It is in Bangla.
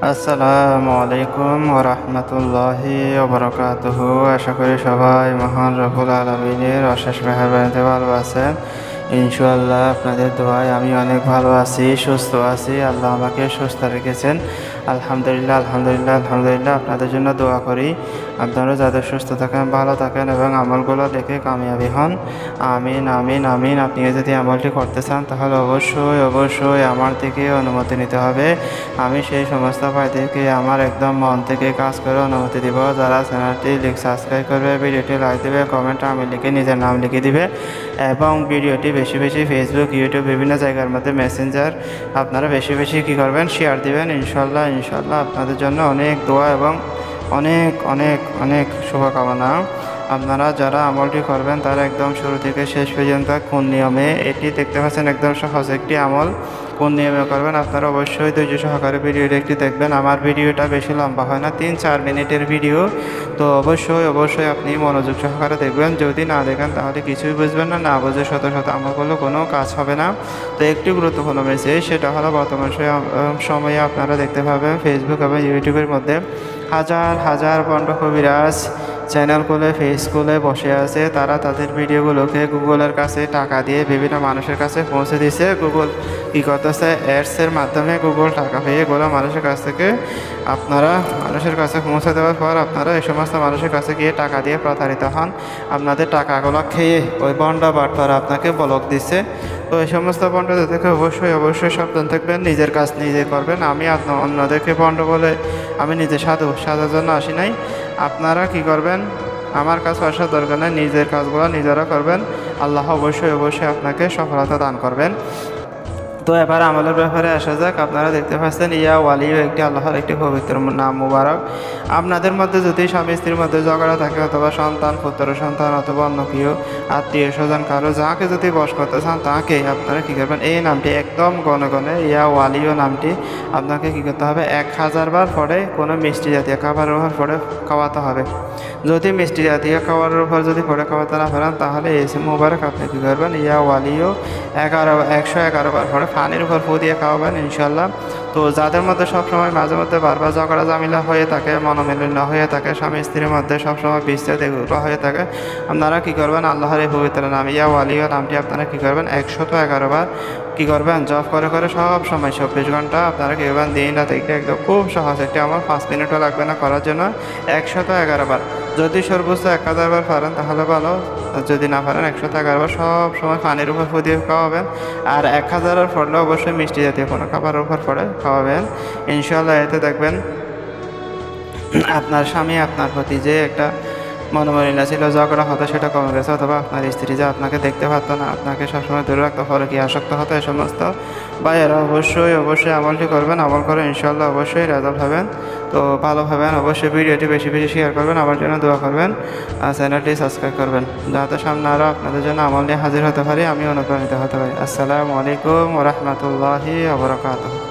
আসসালামু আলাইকুম ওয়া রাহমাতুল্লাহি ওয়া বারাকাতুহু। আশা করি সবাই মহান রব্বুল আলামিনের অশেষ মেহেরবানিতে ভালো আছেন। ইনশাআল্লাহ আপনাদের দোয়ায় আমি অনেক ভালো আছি, সুস্থ আছি। আল্লাহ আমাকে সুস্থ রেখেছেন। আলহামদুলিল্লাহ, আলহামদুলিল্লাহ, আলহামদুলিল্লাহ। আপনাদের জন্য দোয়া করি আপনারা যাতে সুস্থ থাকেন, ভালো থাকেন এবং আমলগুলো দেখে কামিয়াবি হন। আমিন, আমিন, আমিন। আপনি যদি আমলটি করতে চান তাহলে অবশ্যই অবশ্যই আমার থেকে অনুমতি নিতে হবে। আমি সেই সমস্ত ভাইদেরকে আমার একদম মন থেকে কাজ করে অনুমতি দিব। যারা চ্যানেলটি সাবস্ক্রাইব করবে, ভিডিওটি লাইক দেবে, কমেন্টে আমি লিখে নিজের নাম লিখে দিবে এবং ভিডিওটি বেশি বেশি ফেসবুক, ইউটিউব বিভিন্ন জায়গার মধ্যে মেসেঞ্জার আপনারা বেশি বেশি কী করবেন, শেয়ার দিবেন। ইনশাল্লাহ ইনশাল্লাহ আপনাদের জন্য অনেক দোয়া এবং অনেক অনেক অনেক শুভকামনা। আপনারা যারা আমলটি করবেন তারা একদম শুরু থেকে শেষ পর্যন্ত কোন নিয়মে, এটি দেখতে পাচ্ছেন একদম সহজ একটি আমল, কোন নিয়মে করবেন আপনারা অবশ্যই ধৈর্য সহকারে ভিডিওটি একটি দেখবেন। আমার ভিডিওটা বেশি লম্বা হয় না, 3-4 মিনিটের ভিডিও, তো অবশ্যই অবশ্যই আপনি মনোযোগ সহকারে দেখবেন। যদি না দেখেন তাহলে কিছুই বুঝবেন না, না বুঝে শত শত আমল করলে কোনো কাজ হবে না। তো একটি গুরুত্বপূর্ণ মেসেজ, সেটা হলো বর্তমান সময়ে আপনারা দেখতে পাবেন ফেসবুক এবং ইউটিউবের মধ্যে হাজার হাজার পণ্ড কবিরাজ চ্যানেল খুলে ফেস খুলে বসে আছে। তারা তাদের ভিডিওগুলোকে গুগলের কাছে টাকা দিয়ে বিভিন্ন মানুষের কাছে পৌঁছে দিচ্ছে। গুগল কী করতেছে, অ্যাডসের মাধ্যমে গুগল টাকা পেয়ে এগুলো মানুষের কাছ থেকে আপনারা মানুষের কাছে পৌঁছে দেওয়ার পর আপনারা এই সমস্ত মানুষের কাছে গিয়ে টাকা দিয়ে প্রতারিত হন। আপনাদের টাকাগুলো খেয়ে ওই বন্ডা বাটপারা আপনাকে ব্লক দিচ্ছে। তো এই সমস্ত বন্ডদের থেকে অবশ্যই অবশ্যই সাবধান থাকবেন, নিজের কাজ নিজে করবেন। আমি অন্যদেরকে বন্ড বলে আমি নিজে সাজার জন্য আসি নাই। আপনারা কি করবেন, আমার কাছে আসার দরকার নেই, নিজের কাজগুলো নিজেরা করবেন। আল্লাহ অবশ্যই অবশ্যই আপনাকে সফলতা দান করবেন। তো এবার আমলের ব্যাপারে আসা যাক। আপনারা দেখতে পাচ্ছেন ইয়া ওয়ালিও একটি আল্লাহর একটি পবিত্র নাম মুবারক। আপনাদের মধ্যে যদি স্বামী স্ত্রীর মধ্যে ঝগড়া থাকে, অথবা সন্তান পুত্র সন্তান অথবা অন্য কেউ আত্মীয় স্বজন কারো যাকে যদি বশ করতে চান তাকে আপনারা কী করবেন, এই নামটি একদম গণে গণে ইয়া ওয়ালিও নামটি আপনাকে কী করতে হবে, 1000 বার পরে কোনো মিষ্টি জাতীয় খাবারের উপর পরে খাওয়াতে হবে। যদি মিষ্টি জাতীয় খাবারের উপর যদি পরে খাওয়াতে না পারেন তাহলে এই মুবারক আপনি কী করবেন, ইয়া ওয়ালিও 111 বার পরে পানির উপর ফু দিয়ে খাওয়াবেন ইনশাল্লাহ। তো যাদের মধ্যে সবসময় মাঝে মধ্যে বারবার ঝগড়া ঝামেলা হয়ে থাকে, মনোমালিন্য হয়ে থাকে, স্বামী স্ত্রীর মধ্যে সবসময় বিচ্ছেদ এগুলো হয়ে থাকে, আপনারা কী করবেন, আল্লাহর এই পবিত্র নাম ইয়া ওয়ালিও নামটি আপনারা কী করবেন 111 বার কী করবেন জপ করে করে সব সময় 24 ঘন্টা আপনারা কী করবেন, দিন রাত একদম খুব সহজ একটি আমার 5 মিনিটও লাগবে না করার জন্য। 111 বার, যদি সর্বোচ্চ 1000 বার পারেন তাহলে ভালো, যদি না পারেন 111 বার সব সময় পানির উপর ফু দিয়ে খাওয়াবেন। আর 1000-এর পড়লে অবশ্যই মিষ্টি জাতীয় কোনো খাবারের উপর পড়ে খাওয়াবেন ইনশাআল্লাহ। এতে দেখবেন আপনার স্বামী আপনার প্রতি যে একটা মনোমালিন্য ছিল, ঝগড়া হতো, সেটা কমে গেছে। অথবা আপনার স্ত্রী যে আপনাকে দেখতে পারতো না, আপনাকে সবসময় দূরে রাখতে পারে, কি আসক্ত হতো, এই সমস্ত ভাইয়েরা অবশ্যই অবশ্যই আমলটি করবেন। আমল করে ইনশাআল্লাহ অবশ্যই রেজাল্ট হবেন। তো ভালো হবেন। অবশ্যই ভিডিওটি বেশি বেশি শেয়ার করবেন, আমার জন্য দোয়া করবেন, আর চ্যানেলটি সাবস্ক্রাইব করবেন, যাতে সামনে আরও আপনাদের জন্য আমল নিয়ে হাজির হতে পারি, আমি অনুপ্রাণিত হতে পারি। আসসালামু আলাইকুম ওয়া রাহমাতুল্লাহি ওয়া বারাকাতুহু।